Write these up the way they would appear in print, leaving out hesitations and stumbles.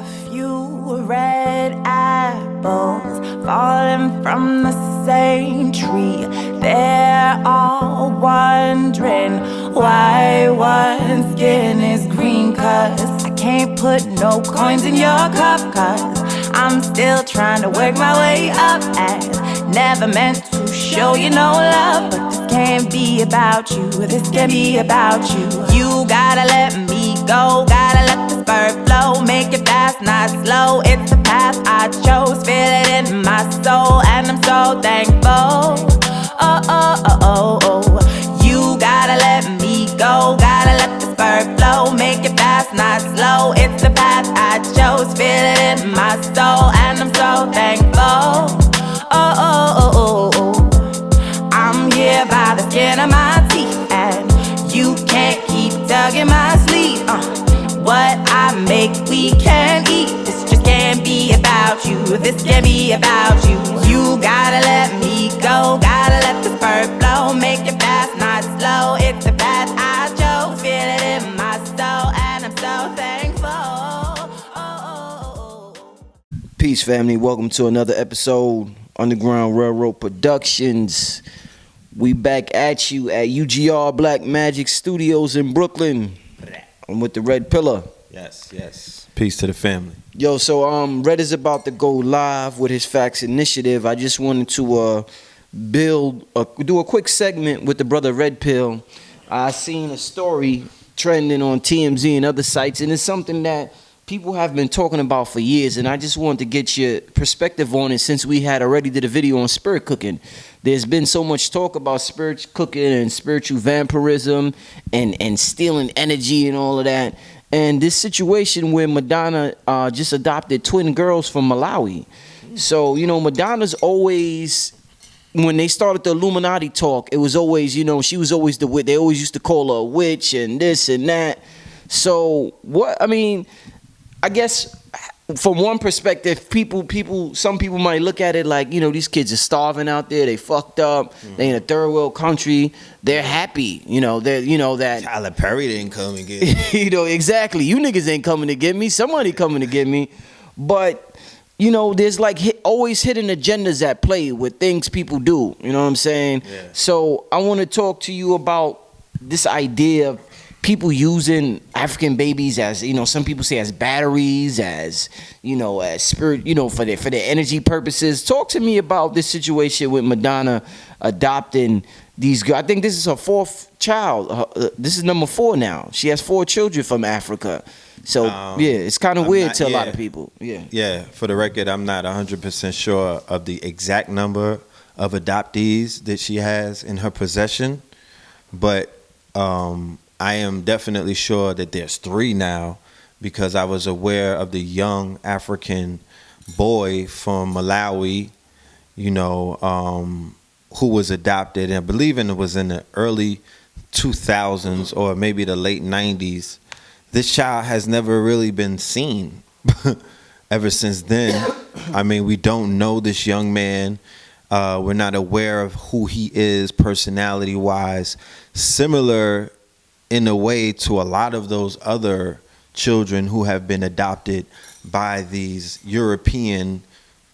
a few red apples falling from the same tree. They're all wondering why one skin is green. Cause I can't put no coins in your cup. Cause I'm still trying to work my way up. And never meant to show you no love. But this can't be about you, this can't be about you. You gotta let me go, gotta let this bird flow. Make it fast, not slow, it's the path I chose. Feel it in my soul, and I'm so thankful. Oh, oh, oh, oh, oh. You gotta let me go, gotta let this bird flow. Make it fast, not slow, it's the path I chose. Feel it in my soul, and I'm so thankful. Oh, oh, oh, oh, oh. I'm here by the skin of my teeth, and you can't keep tugging my sleeve. What I make we can eat. This just can't be about you, this can't be about you. You gotta let me go, gotta let this bird flow. Make it fast, not slow, it's the path I chose. Feel it in my soul, and I'm so thankful. Peace, family. Welcome to another episode, Underground Railroad Productions. We back at you at UGR Black Magic Studios in Brooklyn. I'm with the Red Pillar. Yes. Peace to the family. Yo, so Red is about to go live with his Facts Initiative. I just wanted to do a quick segment with the brother Red Pill. I seen a story trending on TMZ and other sites, and it's something that people have been talking about for years, and I just wanted to get your perspective on it since we had already did a video on spirit cooking. There's been so much talk about spirit cooking and spiritual vampirism and stealing energy and all of that. And this situation where Madonna just adopted twin girls from Malawi. So, Madonna's always, when they started the Illuminati talk, it was always, she was always the witch. They always used to call her a witch and this and that. So, I guess from one perspective, some people might look at it like, these kids are starving out there. They fucked up. They in a third world country. They're happy. That Tyler Perry didn't come and get me. Exactly. You niggas ain't coming to get me. Somebody coming to get me. But, there's like always hidden agendas at play with things people do. You know what I'm saying? Yeah. So I want to talk to you about this idea of people using African babies as, some people say as batteries, as spirit, for their energy purposes. Talk to me about this situation with Madonna adopting these girls. I think this is her fourth child. This is number 4 now. She has 4 children from Africa. So, it's kind of weird to a lot of people. Yeah, for the record, I'm not 100% sure of the exact number of adoptees that she has in her possession, but I am definitely sure that there's 3 now, because I was aware of the young African boy from Malawi, who was adopted, and I believe it was in the early 2000s or maybe the late 90s. This child has never really been seen ever since then. I mean, we don't know this young man. We're not aware of who he is personality-wise. Similar in a way to a lot of those other children who have been adopted by these European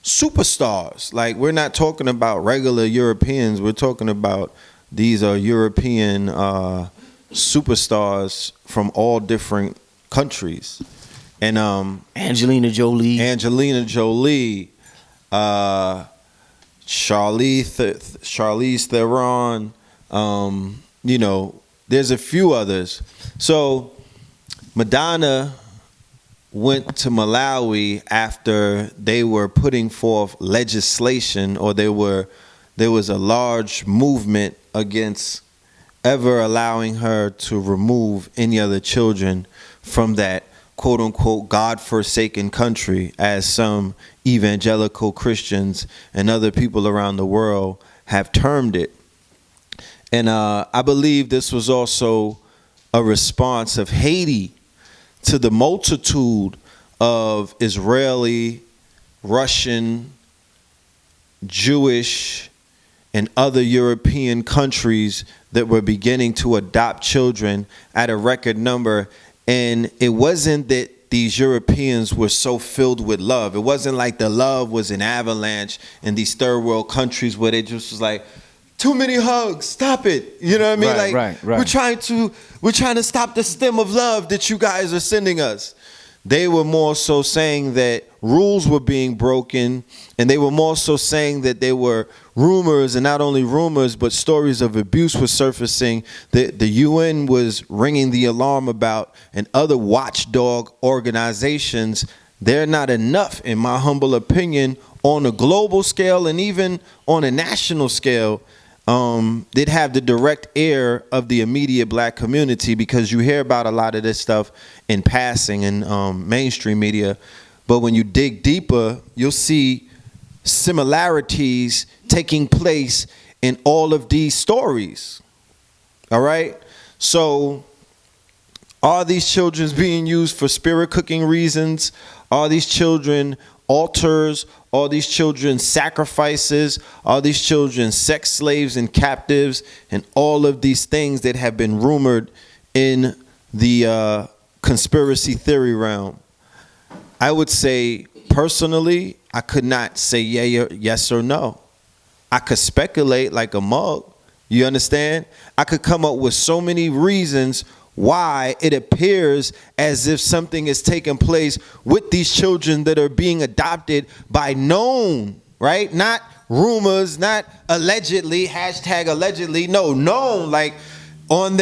superstars. Like, we're not talking about regular Europeans. We're talking about these are European superstars from all different countries. And Angelina Jolie, Charlize Theron, there's a few others. So Madonna went to Malawi after they were putting forth legislation, or there was a large movement against ever allowing her to remove any other children from that quote-unquote God-forsaken country, as some evangelical Christians and other people around the world have termed it. And I believe this was also a response of Haiti to the multitude of Israeli, Russian, Jewish, and other European countries that were beginning to adopt children at a record number. And it wasn't that these Europeans were so filled with love. It wasn't like the love was an avalanche in these third world countries where they just was like, too many hugs, stop it. You know what I mean? Right. We're trying to stop the stem of love that you guys are sending us. They were more so saying that rules were being broken, and they were more so saying that there were rumors, and not only rumors, but stories of abuse were surfacing that the UN was ringing the alarm about, and other watchdog organizations. They're not enough, in my humble opinion, on a global scale and even on a national scale. They'd have the direct ear of the immediate black community, because you hear about a lot of this stuff in passing in mainstream media. But when you dig deeper, you'll see similarities taking place in all of these stories. All right? So are these children being used for spirit cooking reasons? Are these children altars? Are these children sacrifices? Are these children sex slaves and captives? And all of these things that have been rumored in the conspiracy theory realm. I would say, personally, I could not say yes or no. I could speculate like a mug. You understand? I could come up with so many reasons why it appears as if something is taking place with these children that are being adopted by known, right? Not rumors, not allegedly, #allegedly, no, known, like and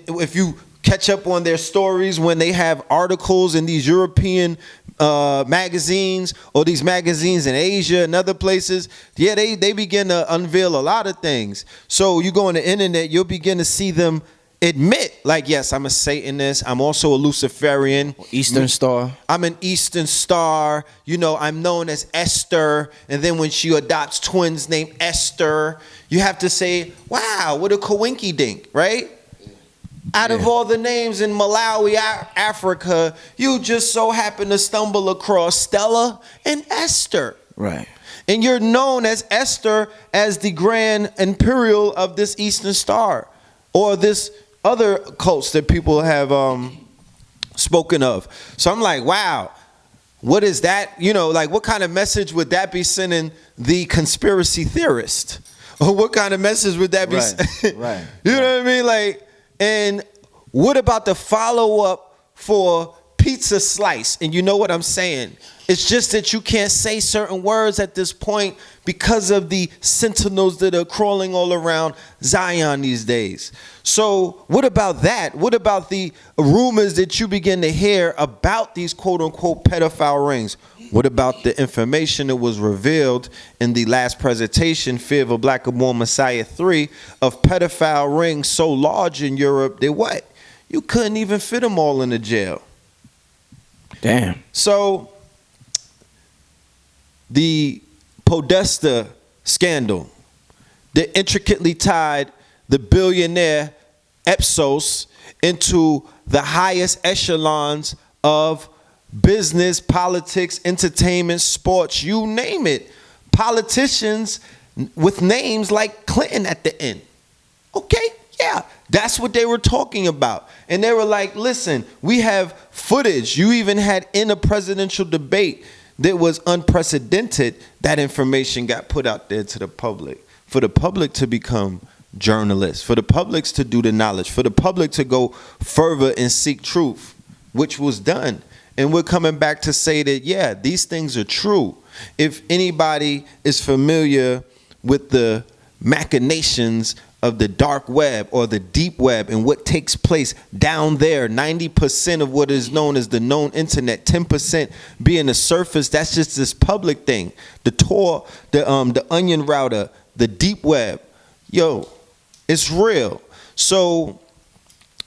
if you catch up on their stories when they have articles in these European magazines, or these magazines in Asia and other places, they begin to unveil a lot of things. So you go on the internet, you'll begin to see them admit, like, yes, I'm a Satanist. I'm also a Luciferian. Eastern Star. I'm an Eastern Star. You know, I'm known as Esther. And then when she adopts twins named Esther, you have to say, wow, what a coinky dink, right? Out of all the names in Malawi, Africa, you just so happen to stumble across Stella and Esther. Right. And you're known as Esther, as the grand imperial of this Eastern Star, or this other cults that people have spoken of. So I'm like, wow, what is that? You know, like, what kind of message would that be sending the conspiracy theorist? Or what kind of message would that be? Right. You know what I mean? Like, and what about the follow-up for pizza slice? And you know what I'm saying? It's just that you can't say certain words at this point because of the sentinels that are crawling all around Zion these days. So what about that? What about the rumors that you begin to hear about these quote-unquote pedophile rings? What about the information that was revealed in the last presentation, Fear of a Black and Born Messiah 3, of pedophile rings so large in Europe that what? You couldn't even fit them all in the jail. Damn. So the Podesta scandal that intricately tied the billionaire Epsos into the highest echelons of business, politics, entertainment, sports, you name it. Politicians with names like Clinton at the end. Okay, yeah, that's what they were talking about. And they were like, listen, we have footage. You even had in a presidential debate that was unprecedented. That information got put out there to the public, for the public to become journalists, for the public to do the knowledge, for the public to go further and seek truth, which was done. And we're coming back to say that, yeah, these things are true. If anybody is familiar with the machinations of the dark web or the deep web and what takes place down there, 90% of what is known as the known internet, 10% being the surface, that's just this public thing. The Tor, the onion router, the deep web, yo, it's real. So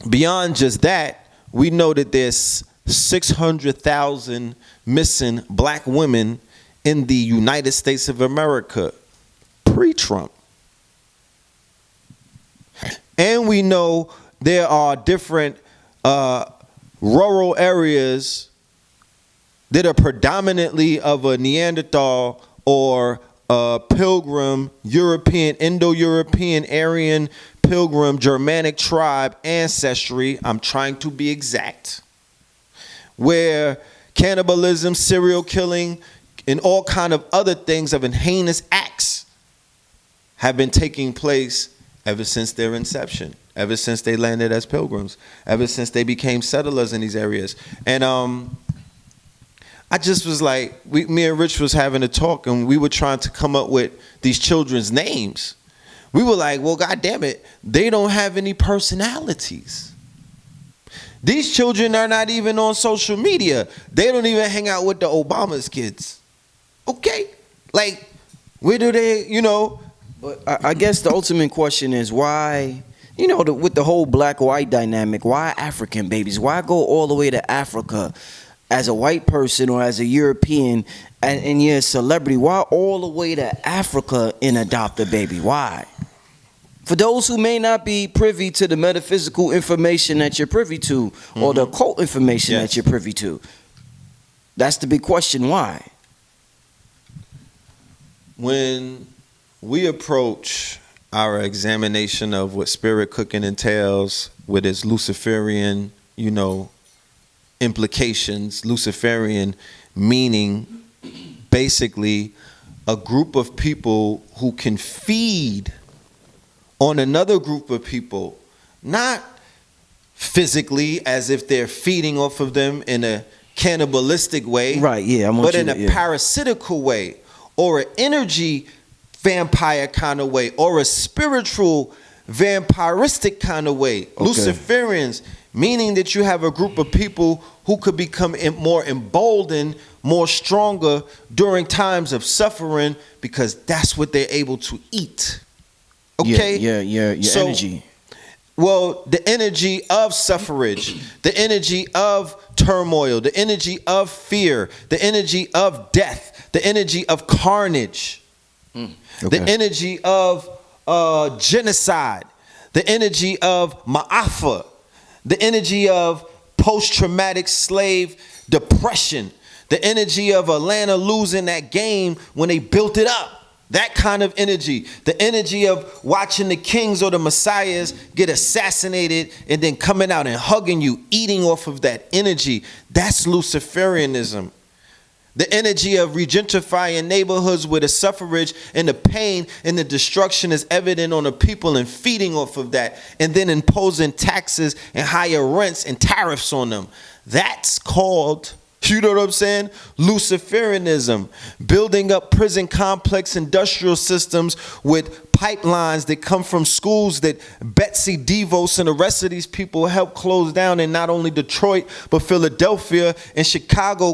beyond just that, we know that there's 600,000 missing black women in the United States of America pre-Trump. And we know there are different rural areas that are predominantly of a Neanderthal or a Pilgrim, European, Indo-European, Aryan, Pilgrim, Germanic tribe ancestry. I'm trying to be exact. where cannibalism, serial killing, and all kind of other things of heinous acts have been taking place ever since their inception, ever since they landed as pilgrims, ever since they became settlers in these areas. And I just was like, me and Rich was having a talk, and we were trying to come up with these children's names. We were like, well, God damn it, they don't have any personalities. These children are not even on social media. They don't even hang out with the Obama's kids. Okay? Like, where do they, you know? But I guess the ultimate question is why, you know, with the whole black-white dynamic, why African babies? Why go all the way to Africa as a white person or as a European and you're a celebrity? Why all the way to Africa and adopt a baby? Why? For those who may not be privy to the metaphysical information that you're privy to, or the occult information that you're privy to, that's the big question. Why? When we approach our examination of what spirit cooking entails with its Luciferian, you know, implications, Luciferian meaning, basically a group of people who can feed on another group of people, not physically as if they're feeding off of them in a cannibalistic way, right? Yeah, but in a parasitical way, or an energy vampire kind of way, or a spiritual vampiristic kind of way. Okay. Luciferians, meaning that you have a group of people who could become more emboldened, more stronger during times of suffering, because that's what they're able to eat. Okay? Your energy. Well, the energy of suffrage, the energy of turmoil, the energy of fear, the energy of death, the energy of carnage, the energy of genocide, the energy of ma'afa, the energy of post-traumatic slave depression, the energy of Atlanta losing that game when they built it up. That kind of energy. The energy of watching the kings or the messiahs get assassinated and then coming out and hugging you, eating off of that energy. That's Luciferianism. The energy of regentrifying neighborhoods where the suffrage and the pain and the destruction is evident on the people and feeding off of that, and then imposing taxes and higher rents and tariffs on them. That's called, you know what I'm saying, Luciferianism. Building up prison complex industrial systems with pipelines that come from schools that Betsy DeVos and the rest of these people helped close down in not only Detroit, but Philadelphia and Chicago,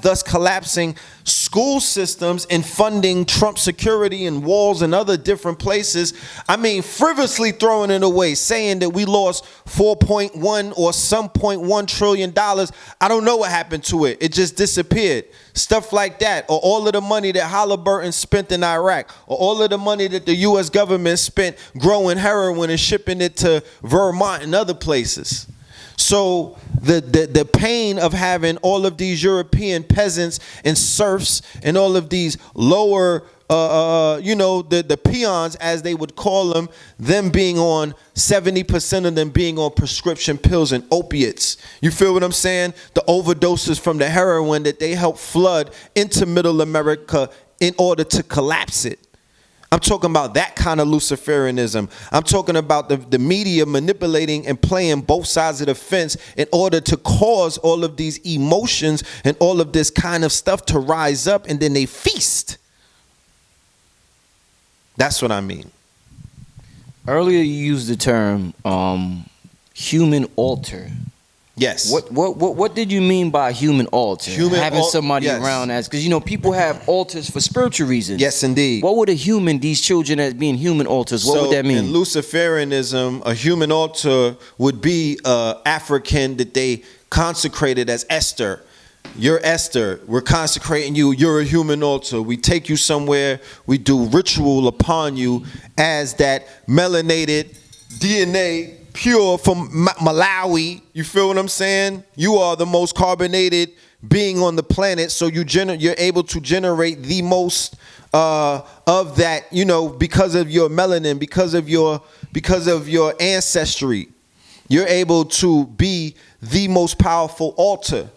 thus collapsing school systems and funding Trump security and walls and other different places. I mean, frivolously throwing it away, saying that we lost 4.1 or some $0.1 trillion. I don't know what happened to it. It just disappeared. Stuff like that, or all of the money that Halliburton spent in Iraq, or all of the money that the U.S. government spent growing heroin and shipping it to Vermont and other places. So the pain of having all of these European peasants and serfs and all of these lower, the peons, as they would call them being on 70% of them being on prescription pills and opiates. You feel what I'm saying? The overdoses from the heroin that they helped flood into Middle America in order to collapse it. I'm talking about that kind of Luciferianism. I'm talking about the media manipulating and playing both sides of the fence in order to cause all of these emotions and all of this kind of stuff to rise up, and then they feast. That's what I mean. Earlier you used the term human altar. Yes. What did you mean by human altar? Having somebody around as, because you know people have altars for spiritual reasons. Yes, indeed. What would these children as being human altars? What would that mean? In Luciferianism, a human altar would be African that they consecrated as Esther. You're Esther. We're consecrating you. You're a human altar. We take you somewhere. We do ritual upon you as that melanated DNA. Pure from Malawi. You feel what I'm saying? You are the most carbonated being on the planet, so you're able to generate the most of that, you know, because of your melanin, because of your ancestry. You're able to be the most powerful altar.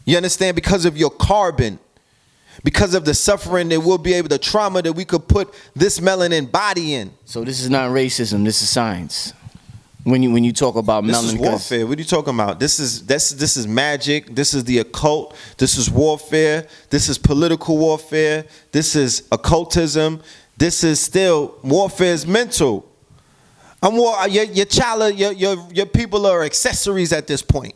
You understand? Because of your carbon, because of the suffering that we'll be able, the trauma that we could put this melanin body in. So this is not racism. This is science. When you talk about This melanin, is warfare. What are you talking about? This is magic. This is the occult. This is warfare. This is political warfare. This is occultism. This is still warfare is mental. Your child, your people are accessories at this point.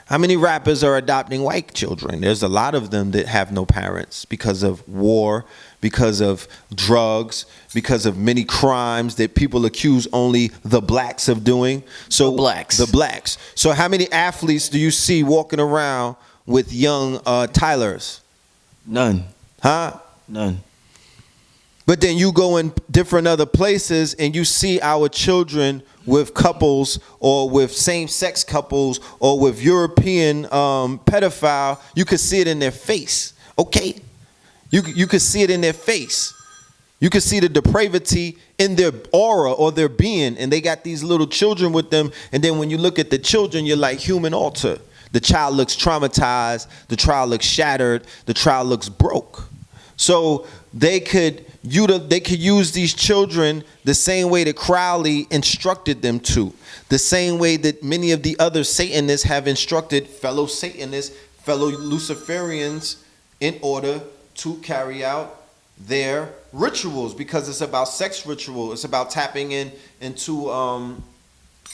How many rappers are adopting white children? There's a lot of them that have no parents because of war, because of drugs, because of many crimes that people accuse only the blacks of doing. So the blacks. So how many athletes do you see walking around with young Tylers? None. Huh? None. But then you go in different other places and you see our children with couples or with same-sex couples or with European pedophile. You could see it in their face, okay? You could see it in their face. You could see the depravity in their aura or their being, and they got these little children with them, and then when you look at the children, you're like human altar. The child looks traumatized, the child looks shattered, the child looks broke. So they could use these children the same way that Crowley instructed them to, the same way that many of the other Satanists have instructed fellow Satanists, fellow Luciferians, in order to carry out their rituals, because it's about sex ritual. It's about tapping into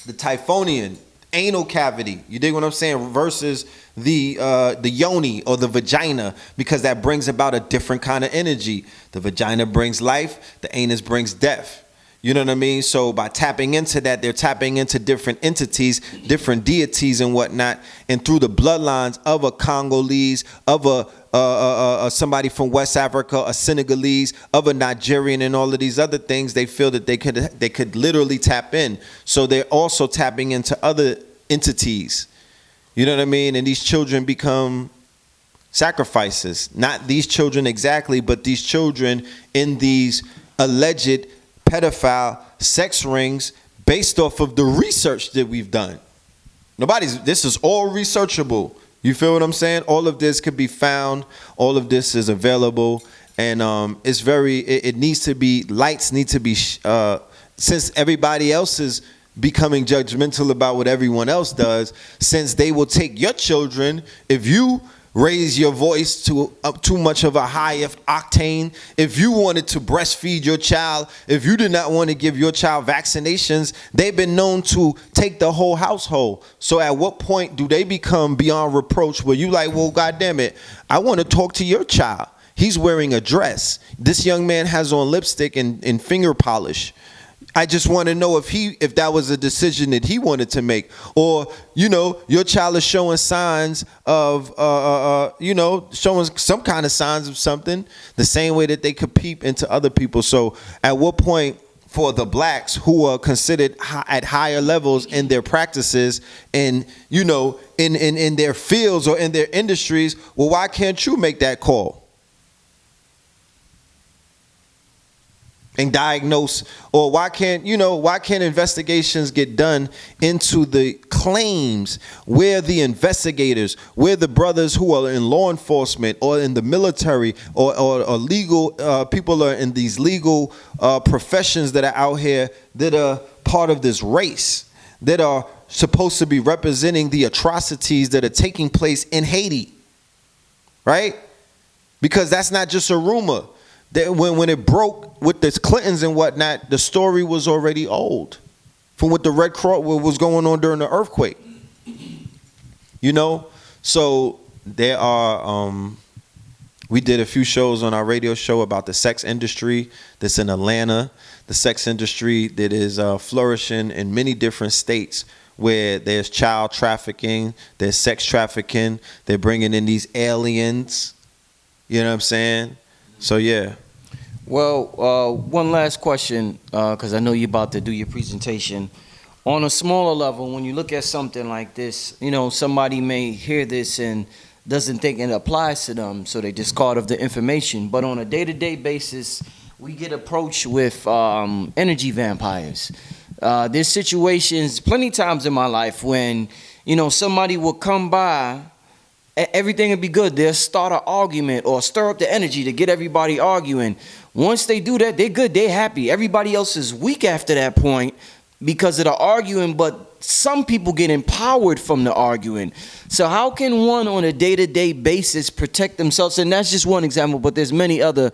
the Typhonian anal cavity. You dig what I'm saying? Versus the yoni or the vagina, because that brings about a different kind of energy. The vagina brings life, the anus brings death. You know what I mean? So by tapping into that, they're tapping into different entities, different deities and whatnot, and through the bloodlines of a Congolese, of a somebody from West Africa, a Senegalese, of a Nigerian, and all of these other things, they feel that they could literally tap in. So they're also tapping into other entities. You know what I mean? And these children become sacrifices. Not these children exactly, but these children in these alleged pedophile sex rings based off of the research that we've done. This is all researchable. You feel what I'm saying? All of this could be found. All of this is available. And it needs to be, lights need to be, since everybody else is becoming judgmental about what everyone else does, since they will take your children, if you raise your voice to too much of a high octane, if you wanted to breastfeed your child, if you did not want to give your child vaccinations, they've been known to take the whole household. So at what point do they become beyond reproach where you like, well, goddamn it, I want to talk to your child. He's wearing a dress. This young man has on lipstick and finger polish. I just want to know if that was a decision that he wanted to make, or your child is showing signs of showing some kind of signs of something, the same way that they could peep into other people. So at what point, for the blacks who are considered at higher levels in their practices and in their fields or in their industries, well, why can't you make that call and diagnose? Or why can't investigations get done into the claims? Where the investigators, where the brothers who are in law enforcement or in the military or legal people are in these legal professions that are out here that are part of this race, that are supposed to be representing the atrocities that are taking place in Haiti, right? Because that's not just a rumor. When it broke with the Clintons and whatnot, the story was already old from what the Red Cross, what was going on during the earthquake. So there are, we did a few shows on our radio show about the sex industry that's in Atlanta, the sex industry that is flourishing in many different states where there's child trafficking, there's sex trafficking, they're bringing in these aliens, you know what I'm saying? So, yeah. Well, one last question, because I know you're about to do your presentation. On a smaller level, when you look at something like this, somebody may hear this and doesn't think it applies to them, so they discard of the information. But on a day-to-day basis, we get approached with energy vampires. There's situations plenty times in my life when, somebody will come by everything will be good. They'll start an argument or stir up the energy to get everybody arguing. Once they do that, they're good. They're happy. Everybody else is weak after that point because of the arguing, but some people get empowered from the arguing. So how can one on a day-to-day basis protect themselves? And that's just one example, but there's many other.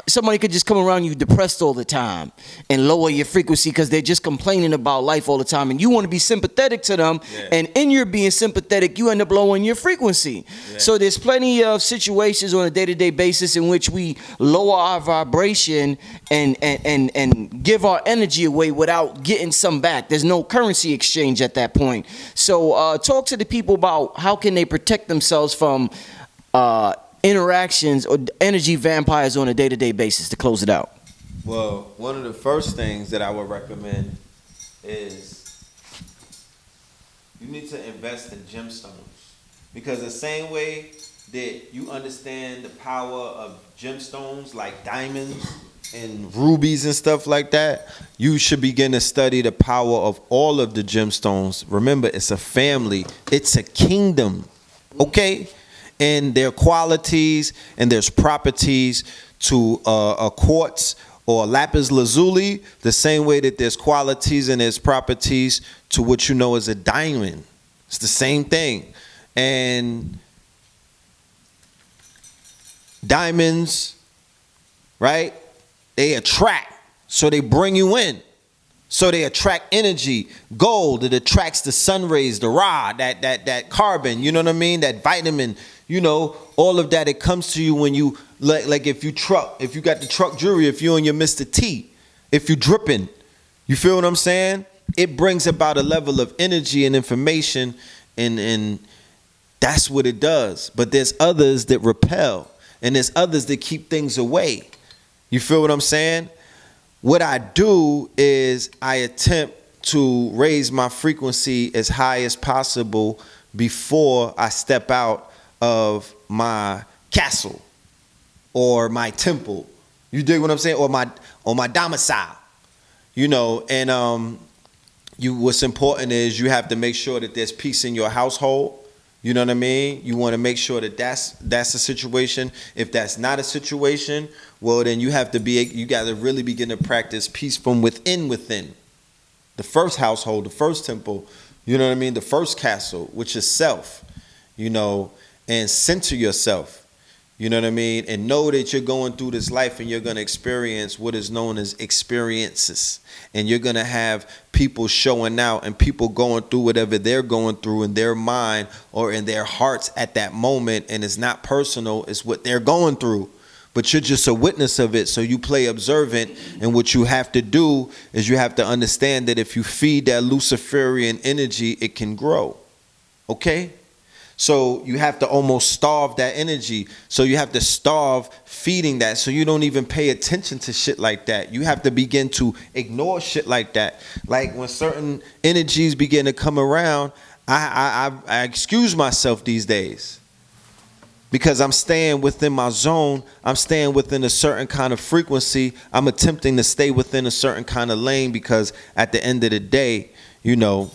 Somebody could just come around you depressed all the time and lower your frequency because they're just complaining about life all the time, and you want to be sympathetic to them, and in your being sympathetic, you end up lowering your frequency. So there's plenty of situations on a day-to-day basis in which we lower our vibration and give our energy away without getting some back. There's no currency exchange at that point. So talk to the people about how can they protect themselves from interactions or energy vampires on a day-to-day basis to close it out. Well, one of the first things that I would recommend is you need to invest in gemstones, because the same way that you understand the power of gemstones like diamonds and rubies and stuff like that, you should begin to study the power of all of the gemstones. Remember, it's a family, it's a kingdom, okay? And their qualities and there's properties to a quartz or lapis lazuli, the same way that there's qualities and there's properties to what you know as a diamond. It's the same thing. And diamonds, right? They attract, so they bring you in. So they attract energy. Gold, it attracts the sun rays, the Ra, that carbon, you know what I mean? That vitamin, you know, all of that, it comes to you when you, like if you got the truck jewelry, if you're on your Mr. T, if you dripping, you feel what I'm saying? It brings about a level of energy and information, and that's what it does. But there's others that repel, and there's others that keep things away. You feel what I'm saying? What I do is I attempt to raise my frequency as high as possible before I step out of my castle or my temple. You dig what I'm saying? Or my domicile. You know, and what's important is you have to make sure that there's peace in your household. You know what I mean? You want to make sure that that's a situation. If that's not a situation, well, then you got to really begin to practice peace from within. The first household, the first temple, you know what I mean? The first castle, which is self, you know, and center yourself. You know what I mean? And know that you're going through this life and you're going to experience what is known as experiences. And you're going to have people showing out and people going through whatever they're going through in their mind or in their hearts at that moment. And it's not personal, it's what they're going through. But you're just a witness of it. So you play observant. And what you have to do is you have to understand that if you feed that Luciferian energy, it can grow. Okay? So you have to almost starve that energy. So you have to starve feeding that. So you don't even pay attention to shit like that. You have to begin to ignore shit like that. Like when certain energies begin to come around, I excuse myself these days because I'm staying within my zone. I'm staying within a certain kind of frequency. I'm attempting to stay within a certain kind of lane because at the end of the day, you know,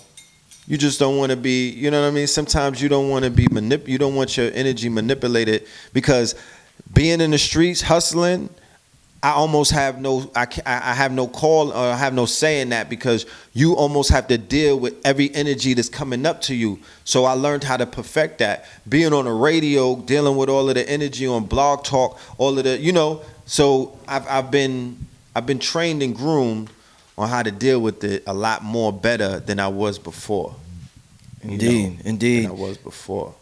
you just don't want to be, you know what I mean? Sometimes you don't want to be you don't want your energy manipulated, because being in the streets hustling, I almost have I have no call, or I have no say in that, because you almost have to deal with every energy that's coming up to you. So I learned how to perfect that. Being on the radio, dealing with all of the energy on Blog Talk, all of the, you know, so I've been trained and groomed on how to deal with it a lot more better than I was before. Indeed. Than I was before.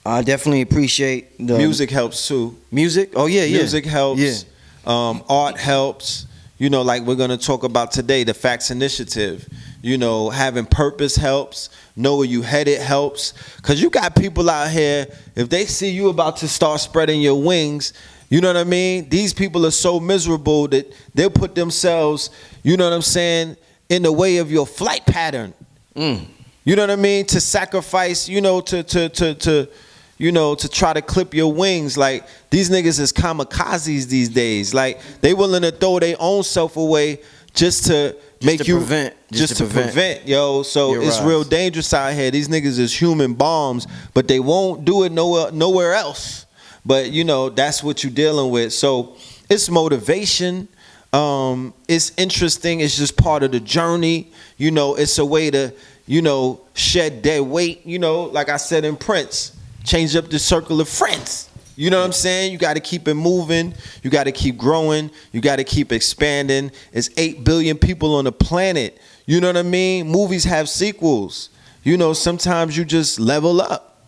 I definitely appreciate the music helps too. Music? Oh yeah. Music helps. Yeah. Art helps. You know, like we're gonna talk about today, the Facts Initiative. You know, having purpose helps. Know where you headed helps. Cause you got people out here, if they see you about to start spreading your wings, you know what I mean? These people are so miserable that they'll put themselves, you know what I'm saying, in the way of your flight pattern. You know what I mean? To sacrifice, you know, to try to clip your wings. Like, these niggas is kamikazes these days. Like, they willing to throw their own self away just to make to you prevent, just to prevent, yo. So your it's rise. real dangerous out here. These niggas is human bombs, but they won't do it nowhere else. But you know, that's what you're dealing with. So it's motivation. It's interesting. It's just part of the journey. You know, it's a way to, you know, shed dead weight. You know, like I said in Prince, change up the circle of friends. You know what I'm saying? You got to keep it moving. You got to keep growing. You got to keep expanding. It's 8 billion people on the planet. You know what I mean? Movies have sequels. You know, sometimes you just level up.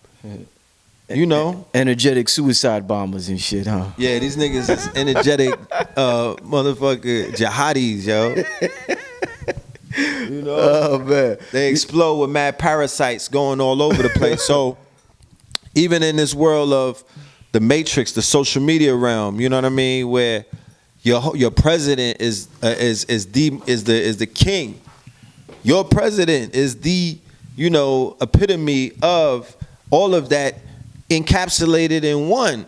You know? Energetic suicide bombers and shit, huh? Yeah, these niggas is energetic motherfucker jihadis, yo. You know? Oh, man. They explode with mad parasites going all over the place. So even in this world of the Matrix, the social media realm, you know what I mean, where your president is the king. Your president is the, you know, epitome of all of that encapsulated in one.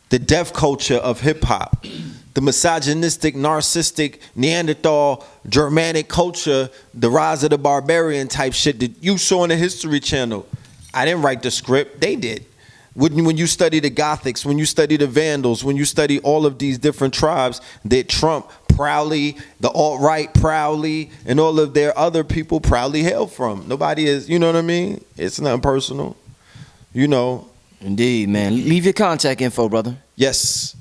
The death culture of hip hop, the misogynistic, narcissistic, Neanderthal, Germanic culture, the rise of the barbarian type shit that you saw on the History Channel. I didn't write the script, they did. When you study the Gothics, when you study the Vandals, when you study all of these different tribes that Trump proudly, the alt-right proudly, and all of their other people proudly hail from. Nobody is, you know what I mean? It's nothing personal, you know. Indeed, man. Leave your contact info, brother. Yes.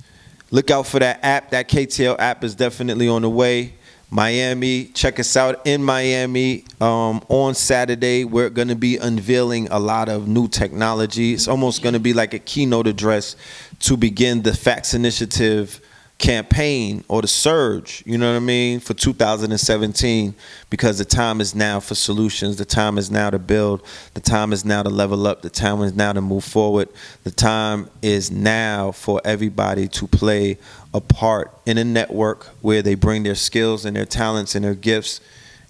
Look out for that app. That KTL app is definitely on the way. Miami, check us out in Miami on Saturday. We're going to be unveiling a lot of new technology. It's almost going to be like a keynote address to begin the Facts Initiative campaign or the surge, you know what I mean, for 2017, because the time is now for solutions. The time is now to build. The time is now to level up. The time is now to move forward. The time is now for everybody to play a part in a network where they bring their skills and their talents and their gifts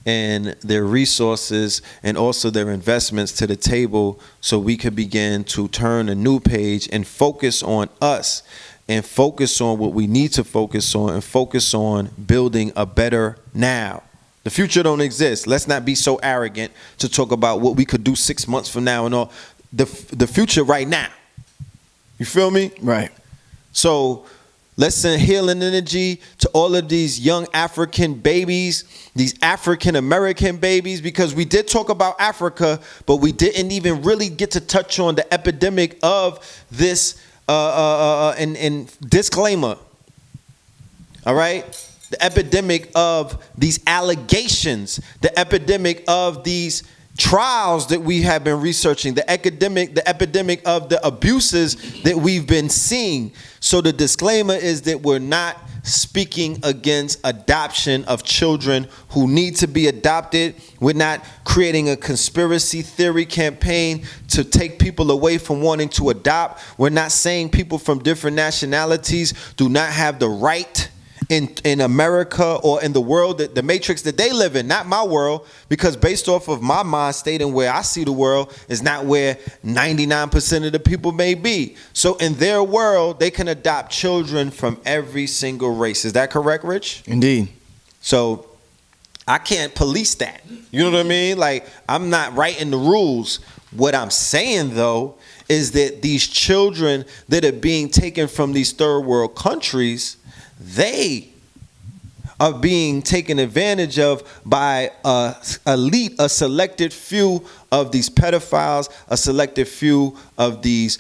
and their resources and also their investments to the table, so we could begin to turn a new page and focus on us and focus on what we need to focus on and focus on building a better now. The future don't exist. Let's not be so arrogant to talk about what we could do 6 months from now and all. The future right now. You feel me? Right. So let's send healing energy to all of these young African babies, these African American babies, because we did talk about Africa, but we didn't even really get to touch on the epidemic of this and disclaimer. All right? The epidemic of these allegations, the epidemic of these trials that we have been researching, the epidemic of the abuses that we've been seeing. So the disclaimer is that we're not speaking against adoption of children who need to be adopted. We're not creating a conspiracy theory campaign to take people away from wanting to adopt. We're not saying people from different nationalities do not have the right in America or in the world, that the matrix that they live in, not my world, because based off of my mind state and where I see the world is not where 99% of the people may be. So in their world, they can adopt children from every single race. Is that correct, Rich? Indeed. So I can't police that. You know what I mean? Like, I'm not writing the rules. What I'm saying, though, is that these children that are being taken from these third world countries, they are being taken advantage of by a selected few of these pedophiles, a selected few of these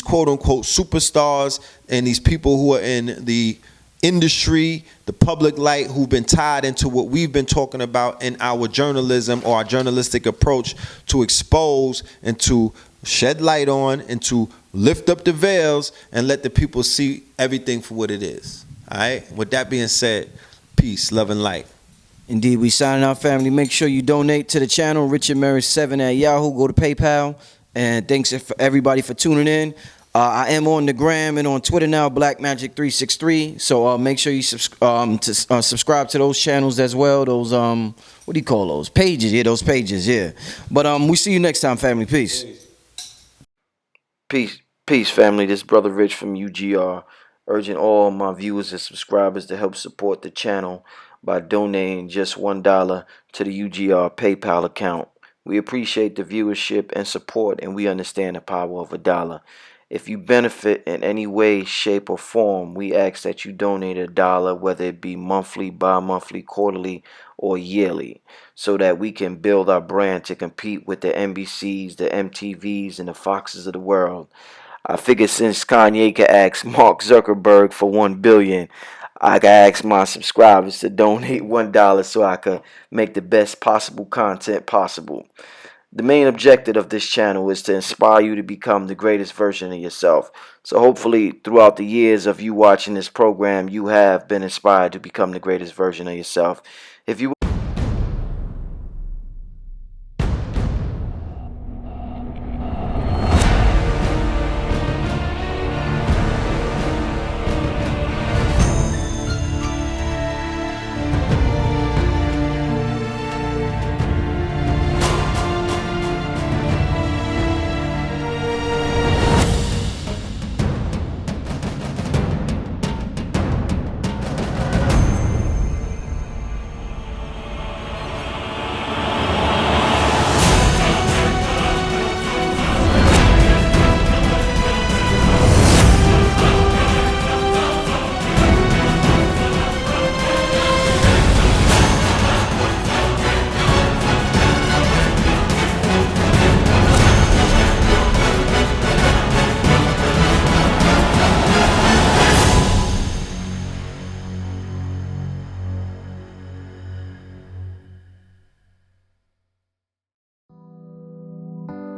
quote unquote superstars, and these people who are in the industry, the public light, who've been tied into what we've been talking about in our journalism or our journalistic approach to expose and to shed light on and to lift up the veils and let the people see everything for what it is. All right. With that being said, peace, love, and light. Indeed, we signing out, family. Make sure you donate to the channel, Richard Mary 7 at Yahoo. Go to PayPal. And thanks for everybody for tuning in. I am on the gram and on Twitter now, BlackMagic363. So make sure you subscribe to those channels as well. Those what do you call those? Pages. Yeah, those pages. Yeah. But we see you next time, family. Peace. Peace, family. This is Brother Rich from UGR, urging all my viewers and subscribers to help support the channel by donating just $1 to the UGR PayPal account. We appreciate the viewership and support, and we understand the power of $1. If you benefit in any way, shape, or form, we ask that you donate $1, whether it be monthly, bi-monthly, quarterly, or yearly, so that we can build our brand to compete with the NBCs, the MTVs, and the Foxes of the world. I figured since Kanye could ask Mark Zuckerberg for $1 billion, I could ask my subscribers to donate $1 so I could make the best possible content possible. The main objective of this channel is to inspire you to become the greatest version of yourself. So hopefully throughout the years of you watching this program, you have been inspired to become the greatest version of yourself. If you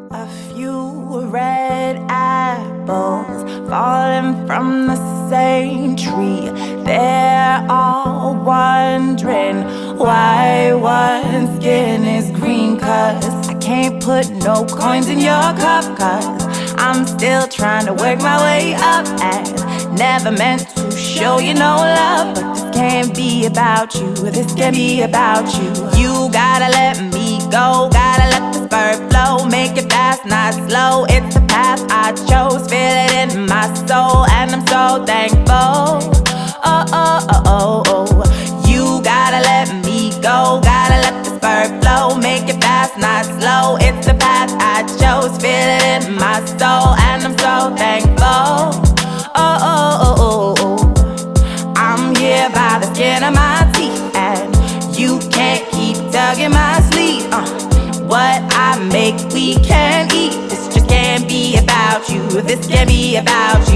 A few red apples falling from the same tree. They're all wondering why one skin is green. 'Cause I can't put no coins in your cup. 'Cause I'm still trying to work my way up. And never meant to show you no love. But this can't be about you. This can't be about you. You gotta let me go. Gotta let this bird flow. Make it fast, not slow. It's the path I chose. Feel it in my soul, and I'm so thankful. Oh, oh, oh, oh, oh. You gotta let me go. Gotta let this bird flow. Make it fast, not slow. It's the path I chose. Feel it in my soul, and I'm so thankful. Oh, oh, oh, oh, oh. I'm here by the skin of my teeth, and you can't keep tugging my sleeve. What I make we can eat. This just can't be about you. This can't be about